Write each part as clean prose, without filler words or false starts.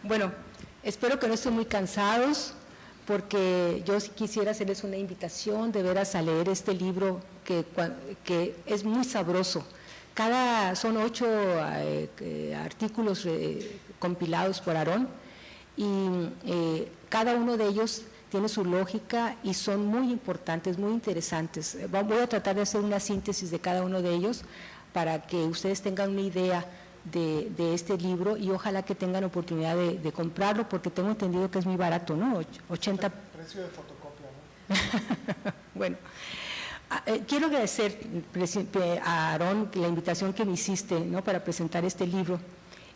Bueno, espero que no estén muy cansados, porque yo sí quisiera hacerles una invitación de veras a leer este libro que es muy sabroso. Son 8 artículos compilados por Aarón, y cada uno de ellos tiene su lógica y son muy importantes, muy interesantes. Voy a tratar de hacer una síntesis de cada uno de ellos para que ustedes tengan una idea de este libro, y ojalá que tengan oportunidad de comprarlo, porque tengo entendido que es muy barato, ¿no? 80... Precio de fotocopia, ¿no? Bueno, quiero agradecer a Aarón la invitación que me hiciste, ¿no?, para presentar este libro,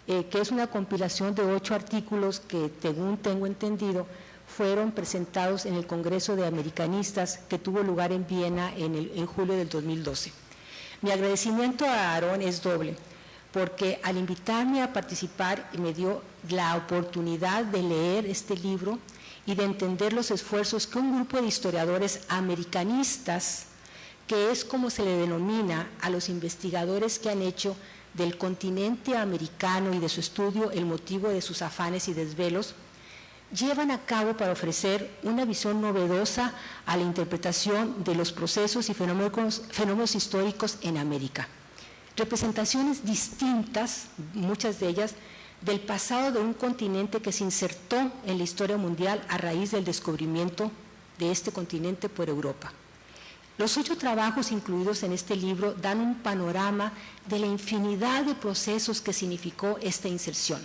que es una compilación de 8 artículos que, según tengo entendido, fueron presentados en el Congreso de Americanistas que tuvo lugar en Viena en julio del 2012. Mi agradecimiento a Aarón es doble, porque al invitarme a participar me dio la oportunidad de leer este libro y de entender los esfuerzos que un grupo de historiadores americanistas, que es como se le denomina a los investigadores que han hecho del continente americano y de su estudio el motivo de sus afanes y desvelos, llevan a cabo para ofrecer una visión novedosa a la interpretación de los procesos y fenómenos históricos en América. Representaciones distintas, muchas de ellas, del pasado de un continente que se insertó en la historia mundial a raíz del descubrimiento de este continente por Europa. Los 8 trabajos incluidos en este libro dan un panorama de la infinidad de procesos que significó esta inserción.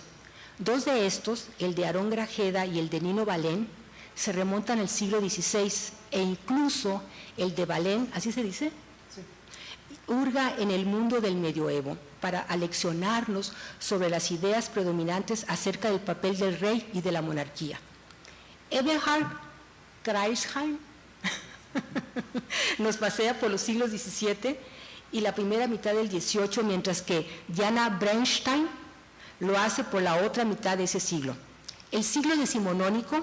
2 de estos, el de Aarón Grajeda y el de Nino Valén, se remontan al siglo XVI, e incluso el de Valén, ¿así se dice? Sí. Hurga en el mundo del medioevo para aleccionarnos sobre las ideas predominantes acerca del papel del rey y de la monarquía. Eberhard Kreisheim nos pasea por los siglos XVII y la primera mitad del XVIII, mientras que Diana Bernstein lo hace por la otra mitad de ese siglo. El siglo decimonónico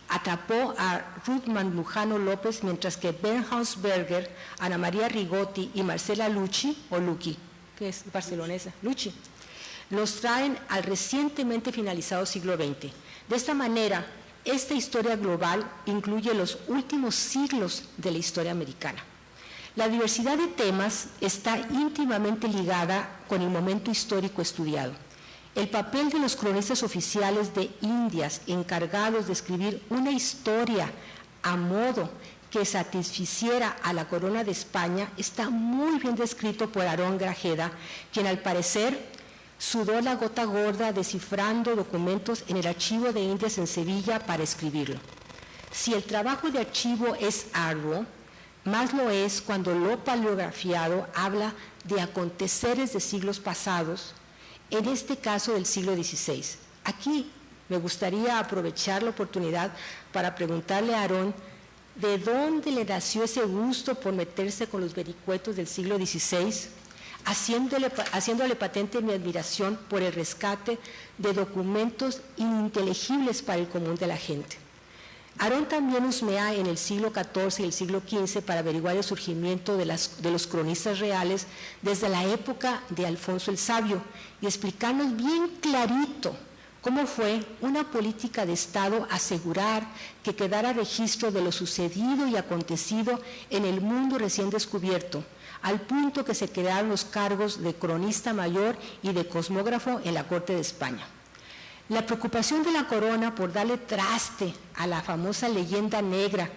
atrapó a Ruth Mandujano López, mientras que Bernhaus Berger, Ana María Rigotti y Marcela Lucci, o Lucchi, que es barcelonesa, Lucci, los traen al recientemente finalizado siglo XX. De esta manera, esta historia global incluye los últimos siglos de la historia americana. La diversidad de temas está íntimamente ligada con el momento histórico estudiado. El papel de los cronistas oficiales de Indias encargados de escribir una historia a modo que satisficiera a la corona de España está muy bien descrito por Aarón Grajeda, quien al parecer sudó la gota gorda descifrando documentos en el Archivo de Indias en Sevilla para escribirlo. Si el trabajo de archivo es arduo, más lo es cuando lo paleografiado habla de aconteceres de siglos pasados, en este caso del siglo XVI. Aquí me gustaría aprovechar la oportunidad para preguntarle a Aarón de dónde le nació ese gusto por meterse con los vericuetos del siglo XVI, haciéndole patente mi admiración por el rescate de documentos ininteligibles para el común de la gente. Aarón también husmea en el siglo XIV y el siglo XV para averiguar el surgimiento de los cronistas reales desde la época de Alfonso el Sabio y explicarnos bien clarito cómo fue una política de Estado asegurar que quedara registro de lo sucedido y acontecido en el mundo recién descubierto, al punto que se crearon los cargos de cronista mayor y de cosmógrafo en la corte de España. La preocupación de la corona por darle traste a la famosa leyenda negra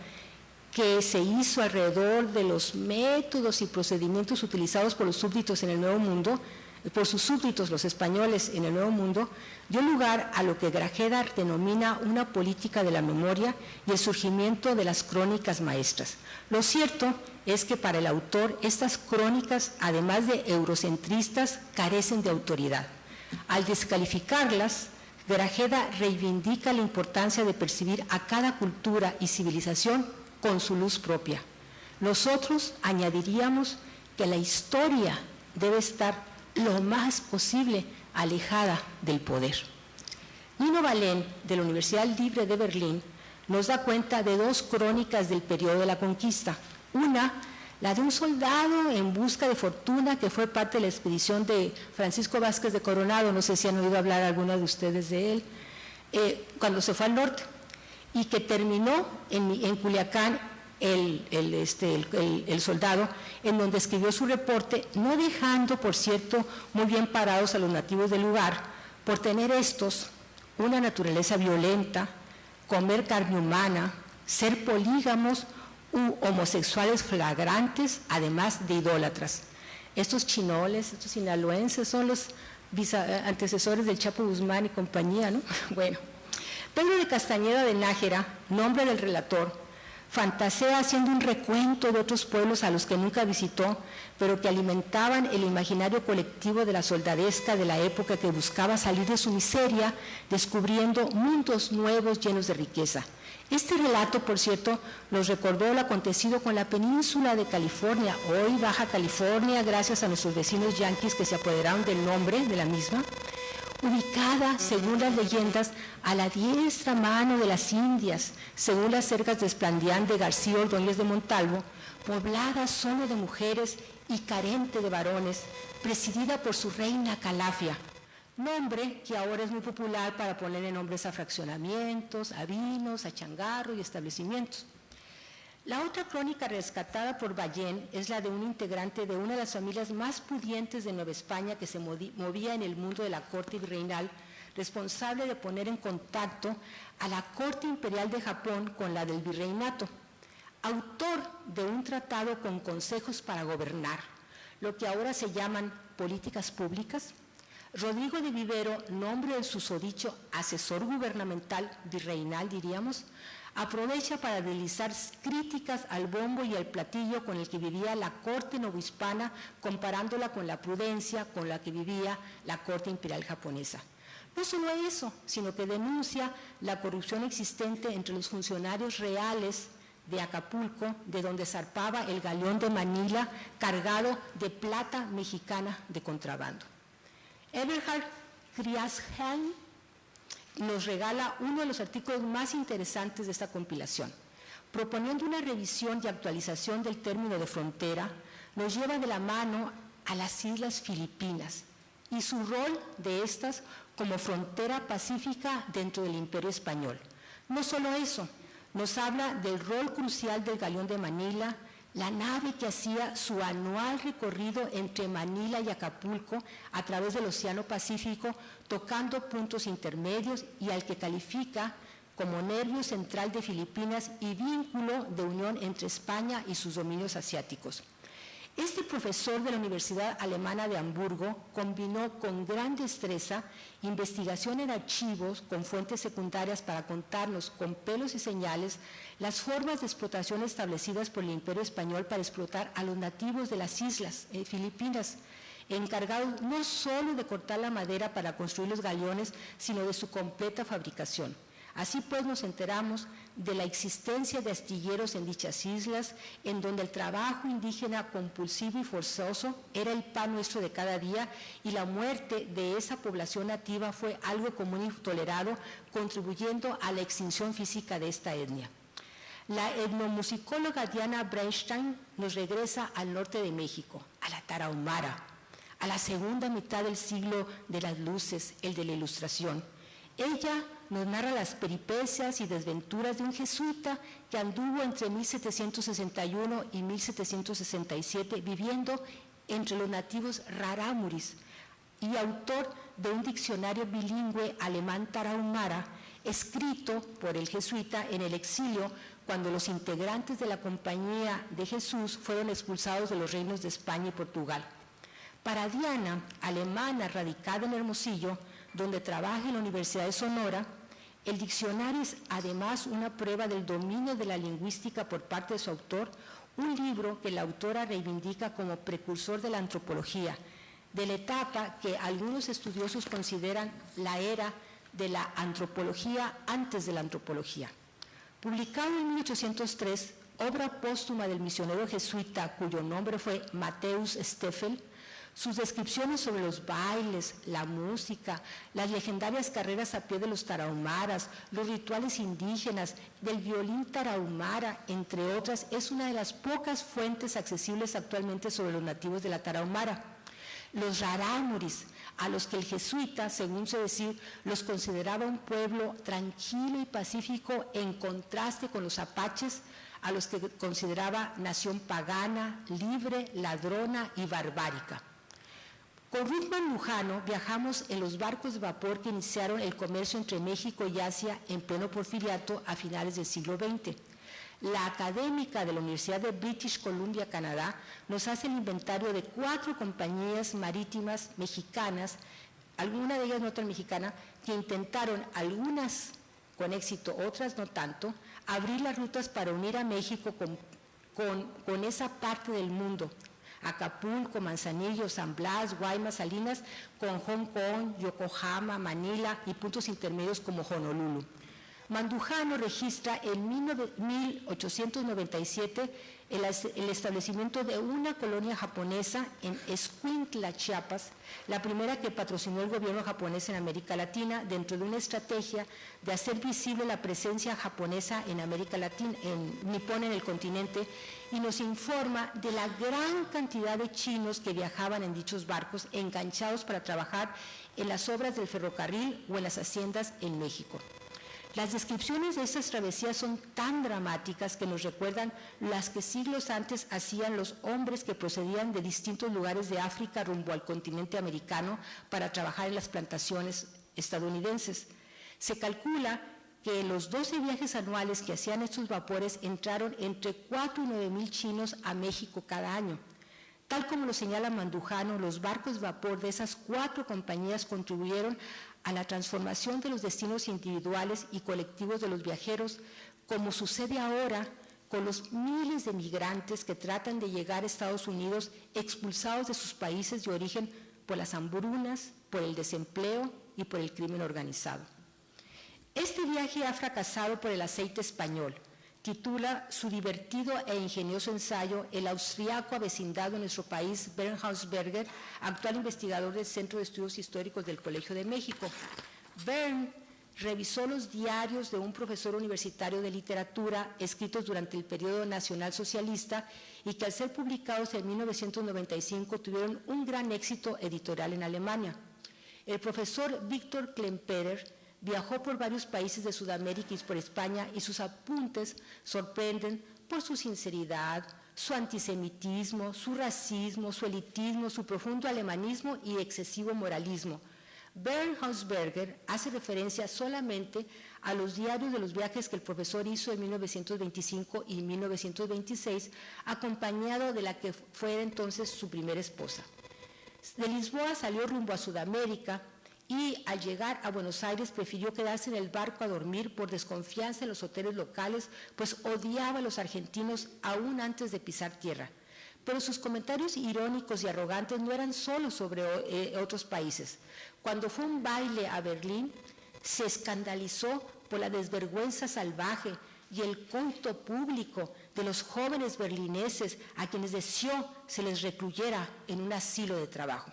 que se hizo alrededor de los métodos y procedimientos utilizados por los súbditos en el Nuevo Mundo, por sus súbditos los españoles en el Nuevo Mundo, dio lugar a lo que Grajeda denomina una política de la memoria y el surgimiento de las crónicas maestras. Lo cierto es que para el autor estas crónicas, además de eurocentristas, carecen de autoridad. Al descalificarlas, Grajeda reivindica la importancia de percibir a cada cultura y civilización con su luz propia. Nosotros añadiríamos que la historia debe estar lo más posible alejada del poder. Nino Valén, de la Universidad Libre de Berlín, nos da cuenta de 2 crónicas del periodo de la conquista. Una, la de un soldado en busca de fortuna que fue parte de la expedición de Francisco Vázquez de Coronado, no sé si han oído hablar algunos de ustedes de él. cuando se fue al norte, y que terminó en Culiacán el soldado, en donde escribió su reporte, no dejando, por cierto, muy bien parados a los nativos del lugar, por tener estos una naturaleza violenta, comer carne humana, ser polígamos u homosexuales flagrantes, además de idólatras. Estos chinoles, estos sinaloenses, son los antecesores del Chapo Guzmán y compañía, ¿no? Bueno, Pedro de Castañeda de Nájera, nombre del relator, fantasea haciendo un recuento de otros pueblos a los que nunca visitó, pero que alimentaban el imaginario colectivo de la soldadesca de la época, que buscaba salir de su miseria, descubriendo mundos nuevos llenos de riqueza. Este relato, por cierto, nos recordó lo acontecido con la península de California, hoy Baja California, gracias a nuestros vecinos yanquis que se apoderaron del nombre de la misma, ubicada, según las leyendas, a la diestra mano de las Indias, según las cercas de Esplandián de García Ordóñez de Montalvo, poblada solo de mujeres y carente de varones, presidida por su reina Calafia, nombre que ahora es muy popular para ponerle nombres a fraccionamientos, a vinos, a changarro y establecimientos. La otra crónica rescatada por Ballén es la de un integrante de una de las familias más pudientes de Nueva España que se movía en el mundo de la corte virreinal, responsable de poner en contacto a la corte imperial de Japón con la del virreinato, autor de un tratado con consejos para gobernar, lo que ahora se llaman políticas públicas. Rodrigo de Vivero, nombre del susodicho asesor gubernamental virreinal, diríamos, aprovecha para deslizar críticas al bombo y al platillo con el que vivía la corte novohispana, comparándola con la prudencia con la que vivía la corte imperial japonesa. No solo eso, sino que denuncia la corrupción existente entre los funcionarios reales de Acapulco, de donde zarpaba el galeón de Manila cargado de plata mexicana de contrabando. Eberhard Kriasheim nos regala uno de los artículos más interesantes de esta compilación. Proponiendo una revisión y actualización del término de frontera, nos lleva de la mano a las Islas Filipinas y su rol de estas como frontera pacífica dentro del Imperio Español. No solo eso, nos habla del rol crucial del galeón de Manila, la nave que hacía su anual recorrido entre Manila y Acapulco a través del Océano Pacífico, tocando puntos intermedios, y al que califica como nervio central de Filipinas y vínculo de unión entre España y sus dominios asiáticos. Este profesor de la Universidad Alemana de Hamburgo combinó con gran destreza investigación en archivos con fuentes secundarias para contarnos con pelos y señales las formas de explotación establecidas por el Imperio Español para explotar a los nativos de las islas Filipinas, encargados no solo de cortar la madera para construir los galeones, sino de su completa fabricación. Así pues nos enteramos de la existencia de astilleros en dichas islas, en donde el trabajo indígena compulsivo y forzoso era el pan nuestro de cada día, y la muerte de esa población nativa fue algo común y tolerado, contribuyendo a la extinción física de esta etnia. La etnomusicóloga Diana Bernstein nos regresa al norte de México, a la Tarahumara, a la segunda mitad del siglo de las luces, el de la Ilustración. Ella nos narra las peripecias y desventuras de un jesuita que anduvo entre 1761 y 1767 viviendo entre los nativos rarámuris, y autor de un diccionario bilingüe alemán tarahumara, escrito por el jesuita en el exilio cuando los integrantes de la Compañía de Jesús fueron expulsados de los reinos de España y Portugal. Para Diana, alemana radicada en Hermosillo, donde trabaja en la Universidad de Sonora, el diccionario es además una prueba del dominio de la lingüística por parte de su autor, un libro que la autora reivindica como precursor de la antropología, de la etapa que algunos estudiosos consideran la era de la antropología antes de la antropología. Publicado en 1803, obra póstuma del misionero jesuita cuyo nombre fue Mateus Steffel, sus descripciones sobre los bailes, la música, las legendarias carreras a pie de los tarahumaras, los rituales indígenas, del violín tarahumara, entre otras, es una de las pocas fuentes accesibles actualmente sobre los nativos de la Tarahumara. los rarámuris, a los que el jesuita, según se decir, los consideraba un pueblo tranquilo y pacífico en contraste con los apaches, a los que consideraba nación pagana, libre, ladrona y barbárica. Con Ruth Mandujano viajamos en los barcos de vapor que iniciaron el comercio entre México y Asia en pleno porfiriato a finales del siglo XX. La académica de la Universidad de British Columbia, Canadá, nos hace el inventario de 4 compañías marítimas mexicanas, alguna de ellas no tan mexicana, que intentaron, algunas con éxito, otras no tanto, abrir las rutas para unir a México con esa parte del mundo, Acapulco, Manzanillo, San Blas, Guaymas, Salinas, con Hong Kong, Yokohama, Manila y puntos intermedios como Honolulu. Mandujano registra en 1897 el establecimiento de una colonia japonesa en Escuintla, Chiapas, la primera que patrocinó el gobierno japonés en América Latina, dentro de una estrategia de hacer visible la presencia japonesa en América Latina, nipona en el continente, y nos informa de la gran cantidad de chinos que viajaban en dichos barcos enganchados para trabajar en las obras del ferrocarril o en las haciendas en México. Las descripciones de estas travesías son tan dramáticas que nos recuerdan las que siglos antes hacían los hombres que procedían de distintos lugares de África rumbo al continente americano para trabajar en las plantaciones estadounidenses. Se calcula que en los 12 viajes anuales que hacían estos vapores entraron entre 4 y 9 mil chinos a México cada año. Tal como lo señala Mandujano, los barcos de vapor de esas 4 compañías contribuyeron a la transformación de los destinos individuales y colectivos de los viajeros, como sucede ahora con los miles de migrantes que tratan de llegar a Estados Unidos expulsados de sus países de origen por las hambrunas, por el desempleo y por el crimen organizado. Este viaje ha fracasado por el aceite español. Titula su divertido e ingenioso ensayo el austriaco avecindado en nuestro país Bernd Hausberger, actual investigador del Centro de Estudios Históricos del Colegio de México. Bernd revisó los diarios de un profesor universitario de literatura escritos durante el periodo nacionalsocialista y que al ser publicados en 1995 tuvieron un gran éxito editorial en Alemania. El profesor Víctor Klemperer viajó por varios países de Sudamérica y por España y sus apuntes sorprenden por su sinceridad, su antisemitismo, su racismo, su elitismo, su profundo alemanismo y excesivo moralismo. Bernd Hausberger hace referencia solamente a los diarios de los viajes que el profesor hizo en 1925 y 1926, acompañado de la que fuera entonces su primera esposa. De Lisboa salió rumbo a Sudamérica, y al llegar a Buenos Aires prefirió quedarse en el barco a dormir por desconfianza en los hoteles locales, pues odiaba a los argentinos aún antes de pisar tierra. Pero sus comentarios irónicos y arrogantes no eran solo sobre otros países. Cuando fue a un baile a Berlín, se escandalizó por la desvergüenza salvaje y el coito público de los jóvenes berlineses a quienes deseó se les recluyera en un asilo de trabajo.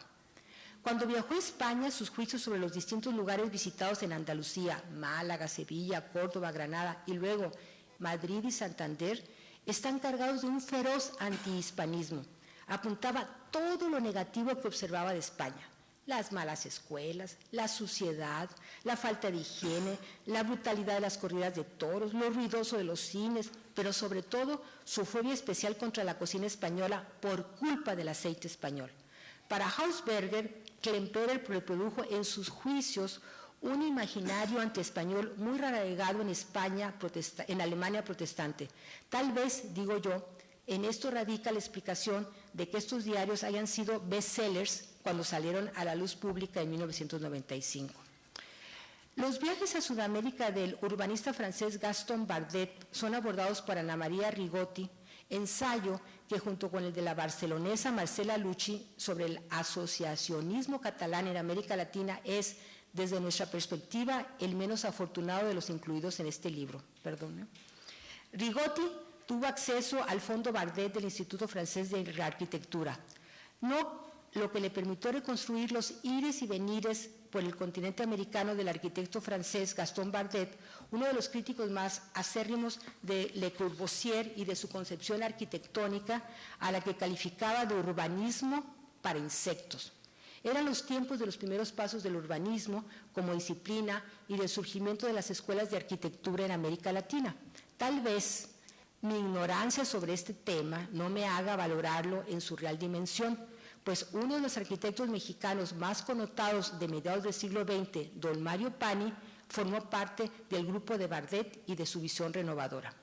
Cuando viajó a España, sus juicios sobre los distintos lugares visitados en Andalucía, Málaga, Sevilla, Córdoba, Granada y luego Madrid y Santander, están cargados de un feroz antihispanismo. Apuntaba todo lo negativo que observaba de España: las malas escuelas, la suciedad, la falta de higiene, la brutalidad de las corridas de toros, lo ruidoso de los cines, pero sobre todo su fobia especial contra la cocina española por culpa del aceite español. Para Hausberger, Klemperer reprodujo en sus juicios un imaginario antiespañol muy arraigado en España, en Alemania protestante. Tal vez, digo yo, en esto radica la explicación de que estos diarios hayan sido bestsellers cuando salieron a la luz pública en 1995. Los viajes a Sudamérica del urbanista francés Gaston Bardet son abordados por Ana María Rigotti, ensayo que junto con el de la barcelonesa Marcela Lucci sobre el asociacionismo catalán en América Latina es, desde nuestra perspectiva, el menos afortunado de los incluidos en este libro. Rigotti tuvo acceso al Fondo Bardet del Instituto Francés de Arquitectura, lo que le permitió reconstruir los ires y venires por el continente americano del arquitecto francés Gaston Bardet, uno de los críticos más acérrimos de Le Corbusier y de su concepción arquitectónica, a la que calificaba de urbanismo para insectos. Eran los tiempos de los primeros pasos del urbanismo como disciplina y del surgimiento de las escuelas de arquitectura en América Latina. Tal vez mi ignorancia sobre este tema no me haga valorarlo en su real dimensión, pues uno de los arquitectos mexicanos más connotados de mediados del siglo XX, don Mario Pani, formó parte del grupo de Bardet y de su visión renovadora.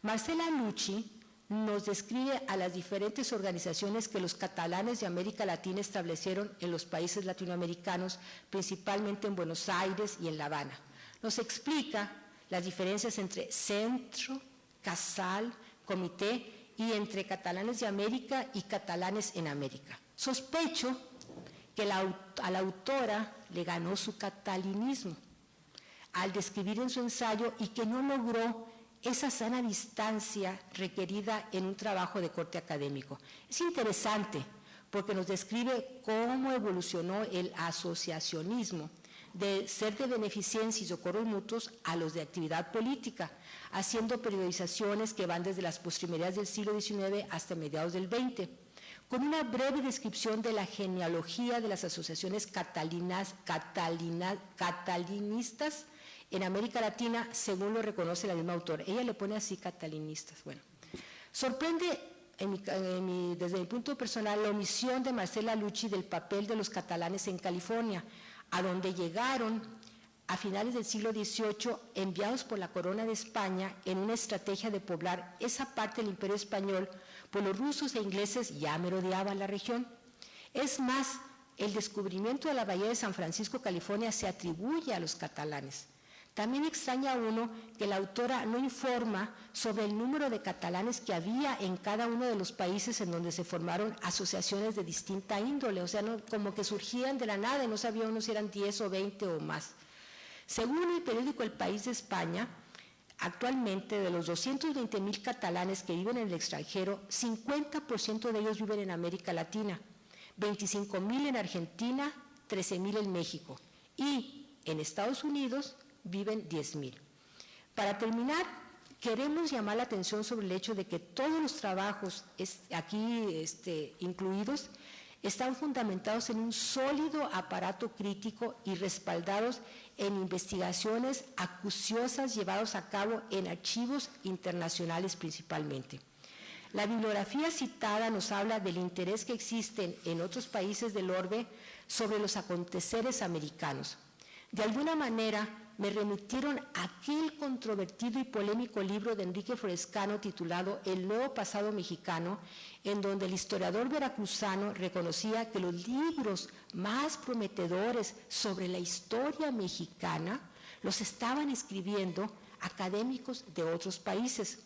Marcela Lucci nos describe a las diferentes organizaciones que los catalanes de América Latina establecieron en los países latinoamericanos, principalmente en Buenos Aires y en La Habana. Nos explica las diferencias entre centro, casal, comité y entre catalanes de América y catalanes en América. Sospecho que a la autora le ganó su catalinismo al describir en su ensayo y que no logró esa sana distancia requerida en un trabajo de corte académico. Es interesante porque nos describe cómo evolucionó el asociacionismo de ser de beneficencia y socorros mutuos a los de actividad política, haciendo periodizaciones que van desde las postrimerías del siglo XIX hasta mediados del XX, con una breve descripción de la genealogía de las asociaciones catalinistas en América Latina, según lo reconoce la misma autora. Ella le pone así catalinistas. Bueno, sorprende desde mi punto personal la omisión de Marcela Lucci del papel de los catalanes en California, a donde llegaron a finales del siglo XVIII enviados por la corona de España en una estrategia de poblar esa parte del imperio español, pues los rusos e ingleses ya merodeaban la región. Es más, el descubrimiento de la bahía de San Francisco, California, se atribuye a los catalanes. También extraña a uno que la autora no informa sobre el número de catalanes que había en cada uno de los países en donde se formaron asociaciones de distinta índole, o sea, no, como que surgían de la nada y no sabía uno si eran 10 o 20 o más. Según el periódico El País de España, actualmente de los 220,000 catalanes que viven en el extranjero, 50% de ellos viven en América Latina, 25,000 en Argentina, 13,000 en México y en Estados Unidos viven 10,000. Para terminar, queremos llamar la atención sobre el hecho de que todos los trabajos aquí incluidos están fundamentados en un sólido aparato crítico y respaldados en investigaciones acuciosas llevadas a cabo en archivos internacionales principalmente. La bibliografía citada nos habla del interés que existe en otros países del orbe sobre los aconteceres americanos. De alguna manera, me remitieron a aquel controvertido y polémico libro de Enrique Florescano titulado El nuevo pasado mexicano, en donde el historiador veracruzano reconocía que los libros más prometedores sobre la historia mexicana los estaban escribiendo académicos de otros países,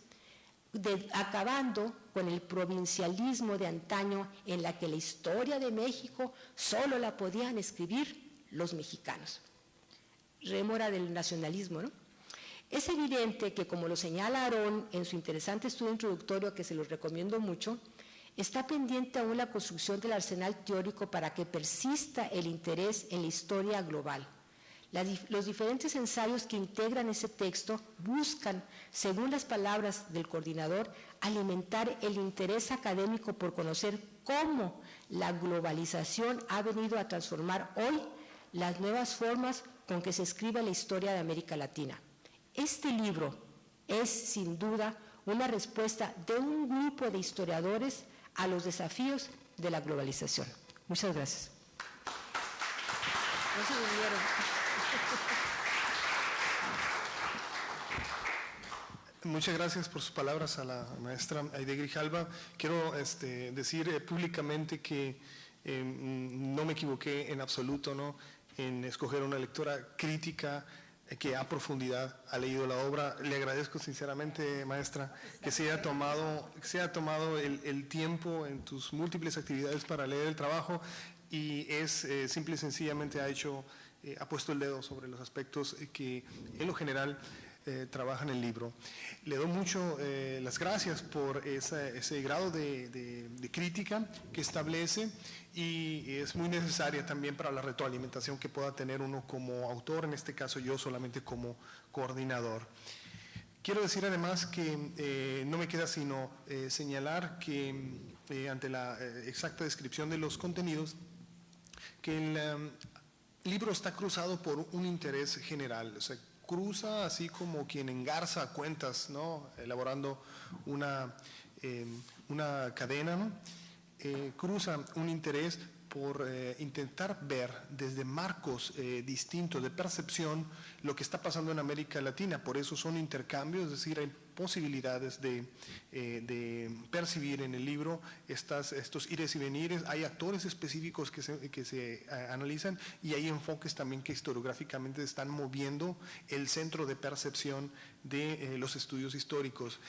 acabando con el provincialismo de antaño en la que la historia de México solo la podían escribir los mexicanos. Rémora del nacionalismo, ¿no? Es evidente que, como lo señala Aarón en su interesante estudio introductorio, que se los recomiendo mucho, está pendiente aún la construcción del arsenal teórico para que persista el interés en la historia global. Los diferentes ensayos que integran ese texto buscan, según las palabras del coordinador, alimentar el interés académico por conocer cómo la globalización ha venido a transformar hoy las nuevas formas con que se escribe la historia de América Latina. Este libro es, sin duda, una respuesta de un grupo de historiadores a los desafíos de la globalización. Muchas gracias. No se durmieron. Muchas gracias por sus palabras a la maestra Aide Grijalva. Quiero decir públicamente que no me equivoqué en absoluto, ¿no?, en escoger una lectora crítica que a profundidad ha leído la obra. Le agradezco sinceramente, maestra, que se haya tomado el tiempo en tus múltiples actividades para leer el trabajo y simple y sencillamente ha puesto el dedo sobre los aspectos que en lo general trabajan el libro. Le doy mucho las gracias por ese grado de crítica que establece y es muy necesaria también para la retroalimentación que pueda tener uno como autor, en este caso yo solamente como coordinador. Quiero decir además que no me queda sino señalar que ante la exacta descripción de los contenidos, que el libro está cruzado por un interés general, o sea, cruza así como quien engarza cuentas, ¿no? Elaborando una cadena, ¿no? Cruza un interés por intentar ver desde marcos distintos de percepción lo que está pasando en América Latina. Por eso son intercambios, es decir, hay posibilidades de percibir en el libro estos ires y venires. Hay actores específicos que se analizan y hay enfoques también que historiográficamente están moviendo el centro de percepción de los estudios históricos.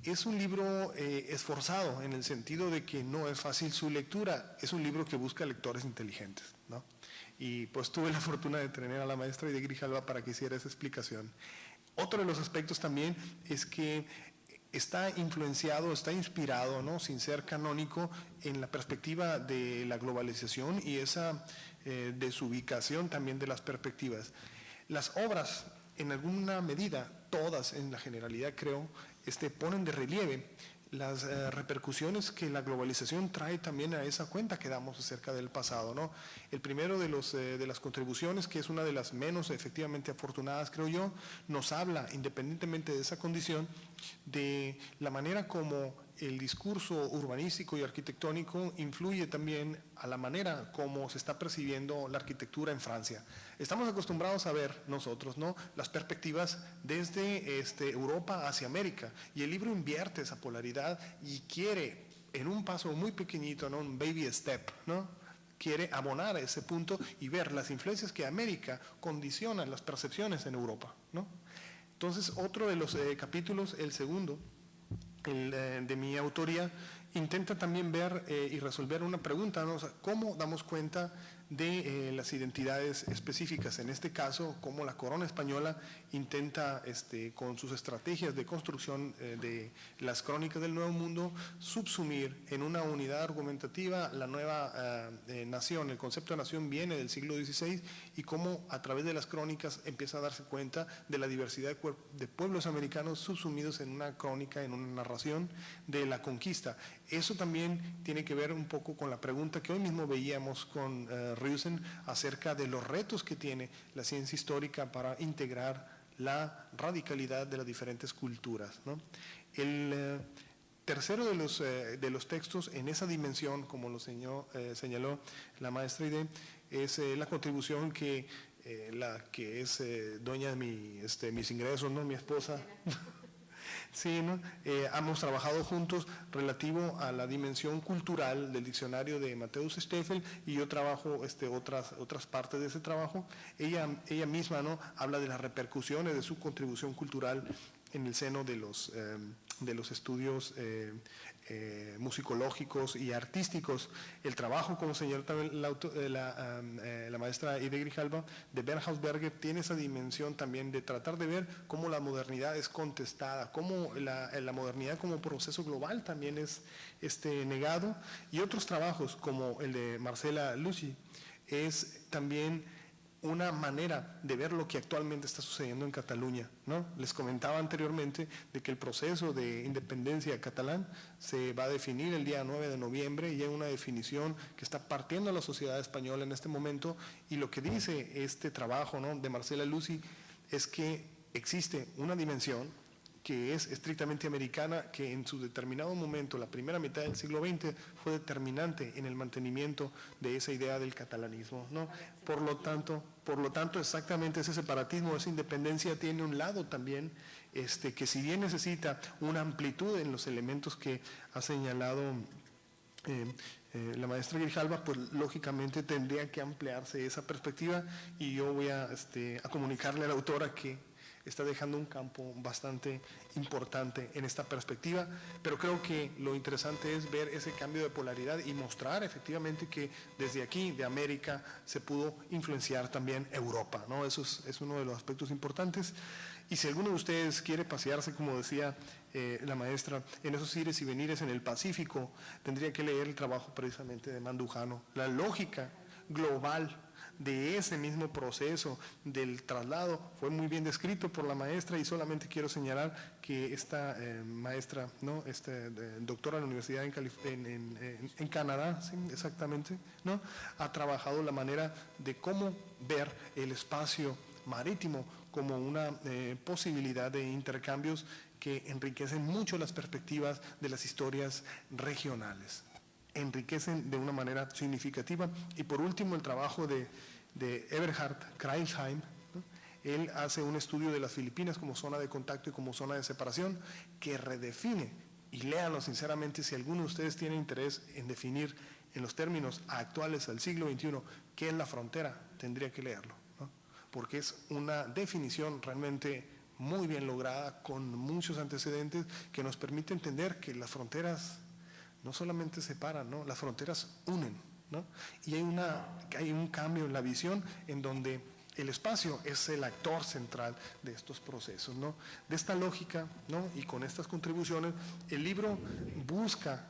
Es un libro esforzado en el sentido de que no es fácil su lectura, es un libro que busca lectores inteligentes, ¿no? Y pues tuve la fortuna de tener a la maestra Aide Grijalva para que hiciera esa explicación. Otro de los aspectos también es que está influenciado, está inspirado, ¿no?, sin ser canónico, en la perspectiva de la globalización y esa desubicación también de las perspectivas. Las obras, en alguna medida, todas en la generalidad creo, ponen de relieve las repercusiones que la globalización trae también a esa cuenta que damos acerca del pasado, ¿no? El primero de las contribuciones, que es una de las menos efectivamente afortunadas, creo yo, nos habla, independientemente de esa condición, de la manera como el discurso urbanístico y arquitectónico influye también a la manera como se está percibiendo la arquitectura en Francia. Estamos acostumbrados a ver nosotros, ¿no?, las perspectivas desde Europa hacia América, y el libro invierte esa polaridad y quiere, en un paso muy pequeñito, ¿no?, un baby step, ¿no?, quiere abonar a ese punto y ver las influencias que América condicionan las percepciones en Europa, ¿no? Entonces, otro de los capítulos, el segundo, de mi autoría, intenta también ver y resolver una pregunta, ¿no? O sea, ¿cómo damos cuenta de las identidades específicas? En este caso, cómo la corona española intenta, con sus estrategias de construcción de las crónicas del Nuevo Mundo, subsumir en una unidad argumentativa la nueva nación. El concepto de nación viene del siglo XVI, y cómo a través de las crónicas empieza a darse cuenta de la diversidad de pueblos americanos subsumidos en una crónica, en una narración de la conquista. Eso también tiene que ver un poco con la pregunta que hoy mismo veíamos con Rieusen acerca de los retos que tiene la ciencia histórica para integrar la radicalidad de las diferentes culturas, ¿no? El tercero de los textos en esa dimensión, como lo señaló la maestra Aide, es la contribución que la que es dueña de mis ingresos, ¿no?, mi esposa. Sí, ¿no? Hemos trabajado juntos relativo a la dimensión cultural del diccionario de Matthäus Steffel, y yo trabajo otras partes de ese trabajo. Ella misma, ¿no?, habla de las repercusiones de su contribución cultural en el seno de los estudios musicológicos y artísticos. El trabajo, como señaló también la maestra Aide Grijalva, de Bernd Hausberger, tiene esa dimensión también de tratar de ver cómo la modernidad es contestada, cómo la modernidad como proceso global también es negado, y otros trabajos como el de Marcela Lucy es también una manera de ver lo que actualmente está sucediendo en Cataluña, ¿no? Les comentaba anteriormente de que el proceso de independencia catalán se va a definir el día 9 de noviembre, y hay una definición que está partiendo a la sociedad española en este momento, y lo que dice este trabajo, ¿no?, de Marcela Lucy es que existe una dimensión que es estrictamente americana, que en su determinado momento, la primera mitad del siglo XX, fue determinante en el mantenimiento de esa idea del catalanismo, ¿no? Por lo tanto, exactamente ese separatismo, esa independencia tiene un lado también que, si bien necesita una amplitud en los elementos que ha señalado la maestra Grijalva, pues lógicamente tendría que ampliarse esa perspectiva, y yo voy a comunicarle a la autora que está dejando un campo bastante importante en esta perspectiva, pero creo que lo interesante es ver ese cambio de polaridad y mostrar efectivamente que desde aquí, de América, se pudo influenciar también Europa, ¿no? Eso es uno de los aspectos importantes. Y si alguno de ustedes quiere pasearse, como decía la maestra, en esos ires y venires en el Pacífico, tendría que leer el trabajo precisamente de Mandujano, la lógica global de ese mismo proceso del traslado fue muy bien descrito por la maestra, y solamente quiero señalar que esta maestra, ¿no? Doctora de la Universidad en Canadá, ¿sí? Exactamente, ¿no? Ha trabajado la manera de cómo ver el espacio marítimo como una posibilidad de intercambios que enriquecen mucho las perspectivas de las historias regionales, enriquecen de una manera significativa. Y por último, el trabajo de Eberhard Kreilsheim, ¿no? Él hace un estudio de las Filipinas como zona de contacto y como zona de separación, que redefine, y léanlo sinceramente si alguno de ustedes tiene interés en definir en los términos actuales al siglo XXI qué es la frontera, tendría que leerlo, ¿no? Porque es una definición realmente muy bien lograda, con muchos antecedentes, que nos permite entender que las fronteras no solamente separan, ¿no? Las fronteras unen, ¿no? Y hay un cambio en la visión en donde el espacio es el actor central de estos procesos, ¿no? De esta lógica, ¿no? Y con estas contribuciones, el libro busca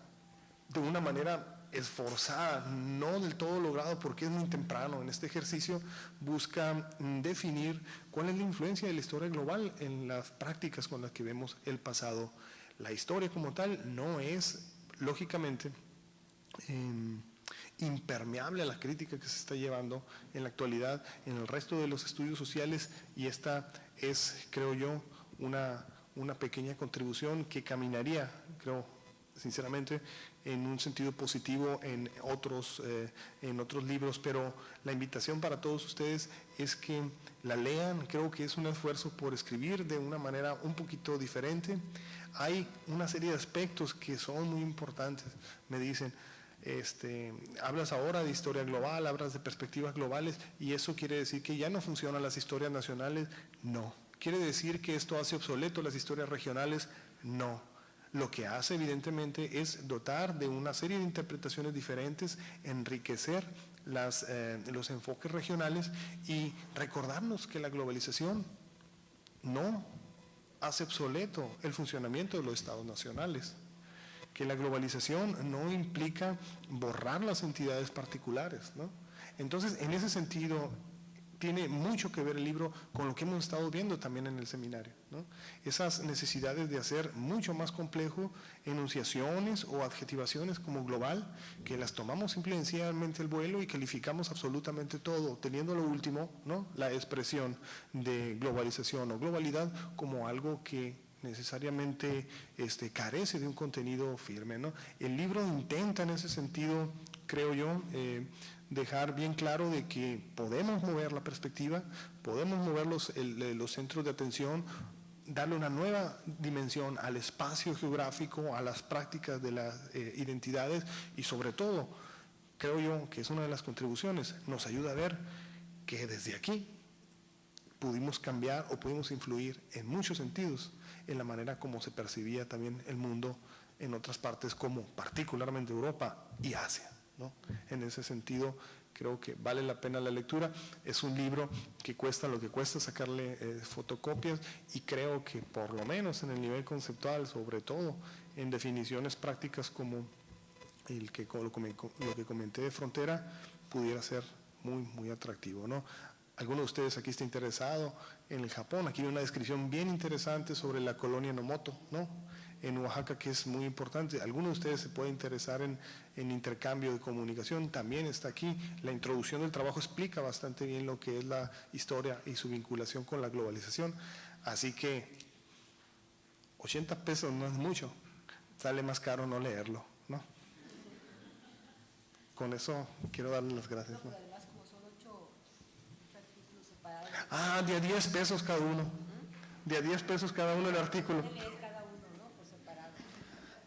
de una manera esforzada, no del todo logrado porque es muy temprano en este ejercicio, busca definir cuál es la influencia de la historia global en las prácticas con las que vemos el pasado. La historia como tal no es, lógicamente, impermeable a la crítica que se está llevando en la actualidad en el resto de los estudios sociales, y esta es, creo yo, una pequeña contribución que caminaría, creo sinceramente, en un sentido positivo en otros libros, pero la invitación para todos ustedes es que la lean. Creo que es un esfuerzo por escribir de una manera un poquito diferente. Hay una serie de aspectos que son muy importantes, me dicen. Hablas ahora de historia global, hablas de perspectivas globales, y eso quiere decir que ya no funcionan las historias nacionales. No. ¿Quiere decir que esto hace obsoleto las historias regionales? No. Lo que hace, evidentemente, es dotar de una serie de interpretaciones diferentes, enriquecer los enfoques regionales y recordarnos que la globalización no hace obsoleto el funcionamiento de los estados nacionales, que la globalización no implica borrar las entidades particulares, ¿no? Entonces, en ese sentido, tiene mucho que ver el libro con lo que hemos estado viendo también en el seminario, ¿no? Esas necesidades de hacer mucho más complejo enunciaciones o adjetivaciones como global, que las tomamos simple y sencillamente el vuelo y calificamos absolutamente todo, teniendo lo último, ¿no? La expresión de globalización o globalidad como algo que necesariamente carece de un contenido firme, ¿no? El libro intenta en ese sentido, creo yo, dejar bien claro de que podemos mover la perspectiva, podemos mover los centros de atención, darle una nueva dimensión al espacio geográfico, a las prácticas de las identidades, y sobre todo, creo yo que es una de las contribuciones, nos ayuda a ver que desde aquí pudimos cambiar o pudimos influir en muchos sentidos en la manera como se percibía también el mundo en otras partes, como particularmente Europa y Asia, ¿no? En ese sentido, creo que vale la pena la lectura. Es un libro que cuesta lo que cuesta sacarle fotocopias, y creo que por lo menos en el nivel conceptual, sobre todo en definiciones prácticas como lo que comenté de frontera, pudiera ser muy, muy atractivo, ¿no? ¿Alguno de ustedes aquí está interesado en el Japón? Aquí hay una descripción bien interesante sobre la colonia Nomoto, ¿no? En Oaxaca, que es muy importante. ¿Alguno de ustedes se puede interesar en intercambio de comunicación? También está aquí. La introducción del trabajo explica bastante bien lo que es la historia y su vinculación con la globalización. Así que 80 pesos no es mucho. Sale más caro no leerlo, ¿no? Con eso quiero darles las gracias, ¿no? Además, como son 8 artículos separados. Ah, de a 10 pesos cada uno. De a 10 pesos cada uno el artículo.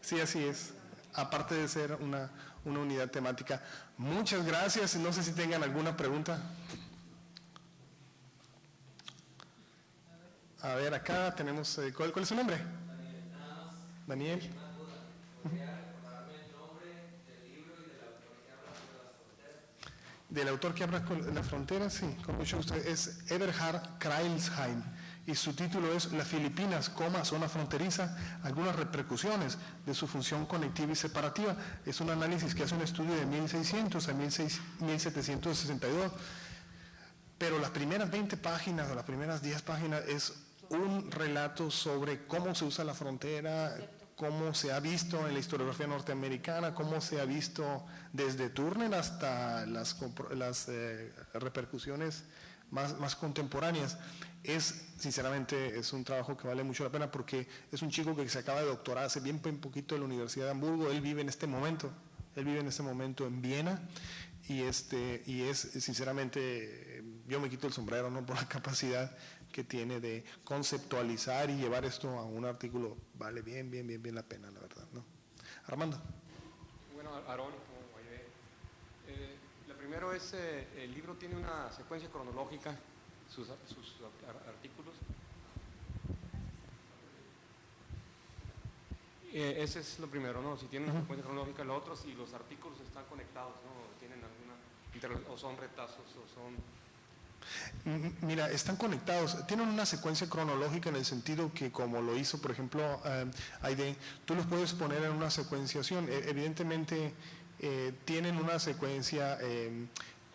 Sí, así es. Aparte de ser una unidad temática. Muchas gracias. No sé si tengan alguna pregunta. A ver, acá tenemos... ¿Cuál es su nombre? Daniel. Del autor que habla con la frontera, sí, con mucho gusto. Es Eberhard Kreilsheim, y su título es Las Filipinas, zona fronteriza, algunas repercusiones de su función conectiva y separativa. Es un análisis que hace un estudio de 1600 a 1762. pero las primeras 20 páginas o las primeras 10 páginas es un relato sobre cómo se usa la frontera, cómo se ha visto en la historiografía norteamericana, cómo se ha visto desde Turner hasta las repercusiones más contemporáneas. Sinceramente, es un trabajo que vale mucho la pena porque es un chico que se acaba de doctorar hace bien poquito en la Universidad de Hamburgo. Él vive en este momento en Viena y es sinceramente, yo me quito el sombrero, ¿no?, por la capacidad que tiene de conceptualizar y llevar esto a un artículo. Vale bien la pena, la verdad, ¿no? Armando. Bueno, Aarón, lo primero es, el libro tiene una secuencia cronológica, sus artículos. Ese es lo primero, ¿no? Si tiene una secuencia cronológica, lo otro, si los artículos están conectados, ¿no? Tienen alguna, o son retazos, o son... Mira, están conectados, tienen una secuencia cronológica en el sentido que, como lo hizo, por ejemplo, Aide, tú los puedes poner en una secuenciación. Evidentemente tienen una secuencia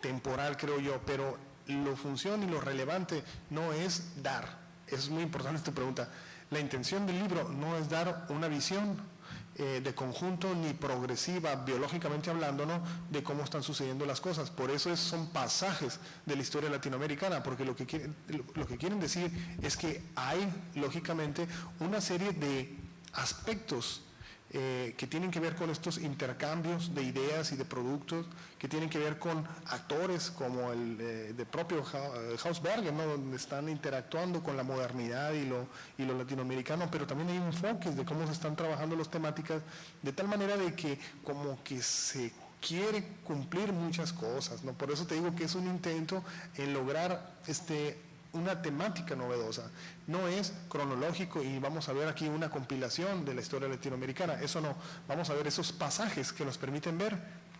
temporal, creo yo, pero lo función y lo relevante no es dar. Es muy importante esta pregunta. La intención del libro no es dar una visión de conjunto ni progresiva, biológicamente hablando, ¿no?, de cómo están sucediendo las cosas. Por eso son pasajes de la historia latinoamericana, porque lo que quieren decir es que hay, lógicamente, una serie de aspectos que tienen que ver con estos intercambios de ideas y de productos, que tienen que ver con actores como el de propio Hausberger, ¿no?, donde están interactuando con la modernidad y lo latinoamericano, pero también hay enfoques de cómo se están trabajando las temáticas, de tal manera de que como que se quiere cumplir muchas cosas, ¿no? Por eso te digo que es un intento en lograr una temática novedosa. No es cronológico y vamos a ver aquí una compilación de la historia latinoamericana, eso no. Vamos a ver esos pasajes que nos permiten ver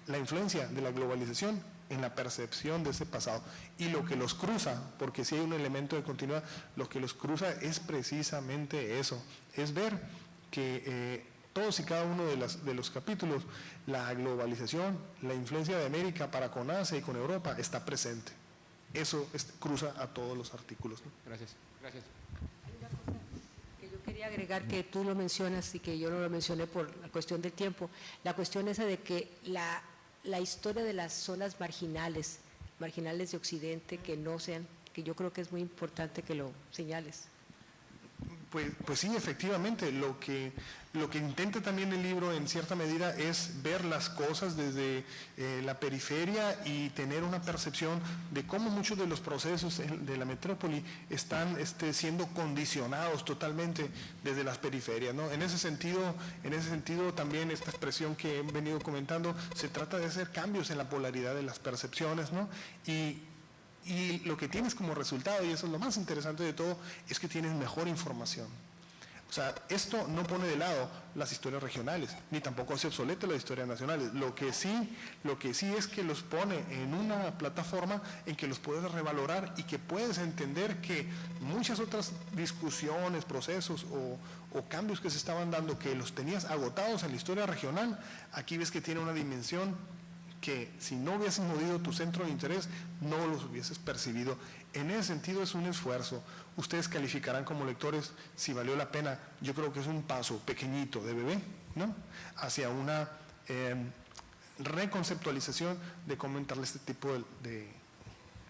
la influencia de la globalización en la percepción de ese pasado y lo que los cruza, porque si hay un elemento de continuidad, lo que los cruza es precisamente eso, es ver que todos y cada uno de los capítulos, la globalización, la influencia de América para con Asia y con Europa está presente. Eso cruza a todos los artículos, ¿no? Gracias. Hay una cosa que yo quería agregar, que tú lo mencionas y que yo no lo mencioné por la cuestión del tiempo, la cuestión esa de que la historia de las zonas marginales de Occidente, que no sean, que yo creo que es muy importante que lo señales. Pues sí, efectivamente, lo que intenta también el libro en cierta medida es ver las cosas desde la periferia y tener una percepción de cómo muchos de los procesos de la metrópoli están siendo condicionados totalmente desde las periferias, ¿no? En ese sentido también esta expresión que he venido comentando, se trata de hacer cambios en la polaridad de las percepciones, ¿no? Y lo que tienes como resultado, y eso es lo más interesante de todo, es que tienes mejor información. O sea, esto no pone de lado las historias regionales, ni tampoco hace obsoleta las historias nacionales. Lo que sí es que los pone en una plataforma en que los puedes revalorar y que puedes entender que muchas otras discusiones, procesos o cambios que se estaban dando, que los tenías agotados en la historia regional, aquí ves que tiene una dimensión que si no hubieses movido tu centro de interés, no los hubieses percibido. En ese sentido es un esfuerzo. Ustedes calificarán como lectores si valió la pena. Yo creo que es un paso pequeñito de bebé, ¿no?, hacia una reconceptualización de cómo entrarle este tipo de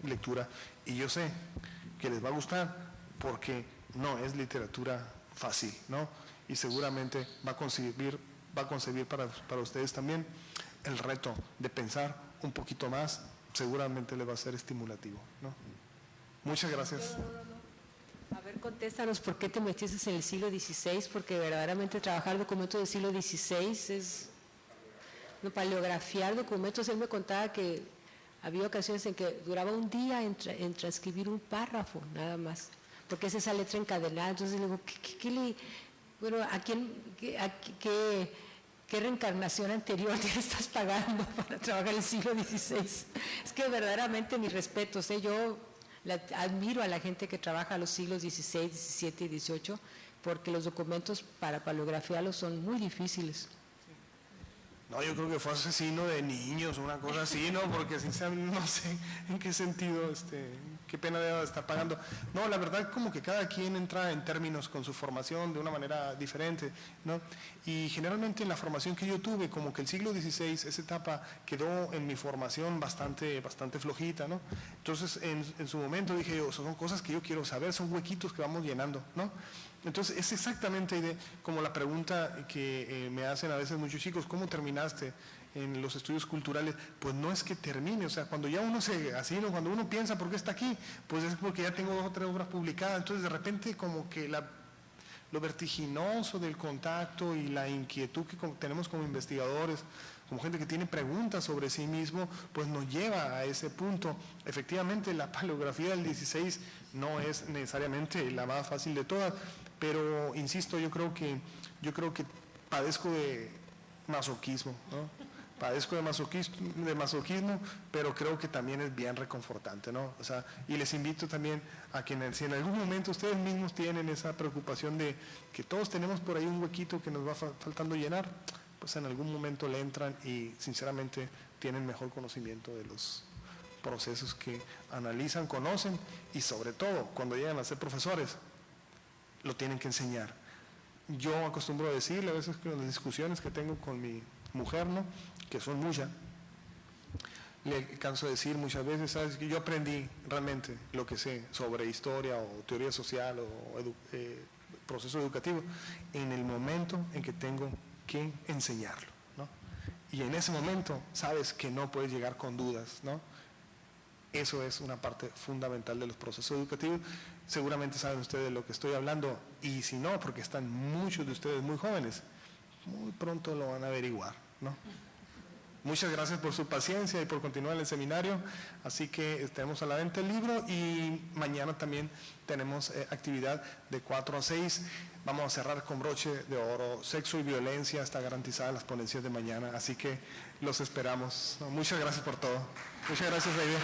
lectura. Y yo sé que les va a gustar porque no es literatura fácil, ¿no? Y seguramente va a concebir para ustedes también el reto de pensar un poquito más, seguramente le va a ser estimulativo, ¿no? Muchas gracias. No. A ver, contéstanos por qué te metiste en el siglo XVI, porque verdaderamente trabajar documentos del siglo XVI es, no, paleografiar documentos. Él me contaba que había ocasiones en que duraba un día en transcribir un párrafo, nada más, porque es esa letra encadenada. Entonces le digo, ¿qué reencarnación anterior te estás pagando para trabajar en el siglo XVI? Es que verdaderamente mis respetos, yo admiro a la gente que trabaja a los siglos XVI, XVII y XVIII, porque los documentos para paleografiarlos son muy difíciles. No, yo creo que fue asesino de niños, una cosa así, ¿no? Porque sinceramente no sé en qué sentido qué pena de estar pagando. No, la verdad como que cada quien entra en términos con su formación de una manera diferente, ¿no? Y generalmente en la formación que yo tuve, como que el siglo XVI, esa etapa quedó en mi formación bastante flojita, ¿no? Entonces en su momento dije yo, son cosas que yo quiero saber, son huequitos que vamos llenando, ¿no? Entonces es exactamente como la pregunta que me hacen a veces muchos chicos, ¿cómo terminaste en los estudios culturales? Pues no es que termine, o sea, cuando ya uno así, ¿no? Cuando uno piensa por qué está aquí, pues es porque ya tengo 2 o 3 obras publicadas, entonces de repente como que lo vertiginoso del contacto y la inquietud que tenemos como investigadores, como gente que tiene preguntas sobre sí mismo, pues nos lleva a ese punto. Efectivamente, la paleografía del 16 no es necesariamente la más fácil de todas, pero insisto, yo creo que padezco de masoquismo, ¿no? Padezco de masoquismo, pero creo que también es bien reconfortante, ¿no? O sea, y les invito también a que si en algún momento ustedes mismos tienen esa preocupación de que todos tenemos por ahí un huequito que nos va faltando llenar, pues en algún momento le entran y sinceramente tienen mejor conocimiento de los procesos que analizan, conocen y sobre todo cuando llegan a ser profesores, lo tienen que enseñar. Yo acostumbro a decirle a veces que en las discusiones que tengo con mi mujer, ¿no?, que son muchas, le canso de decir muchas veces, sabes que yo aprendí realmente lo que sé sobre historia o teoría social o proceso educativo en el momento en que tengo que enseñarlo, ¿no? Y en ese momento sabes que no puedes llegar con dudas, ¿no? Eso es una parte fundamental de los procesos educativos. Seguramente saben ustedes de lo que estoy hablando, y si no, porque están muchos de ustedes muy jóvenes, muy pronto lo van a averiguar, ¿no? Muchas gracias por su paciencia y por continuar el seminario. Así que tenemos a la venta el libro y mañana también tenemos actividad de 4 a 6. Vamos a cerrar con broche de oro. Sexo y violencia, está garantizada las ponencias de mañana. Así que los esperamos. Muchas gracias por todo. Muchas gracias, David.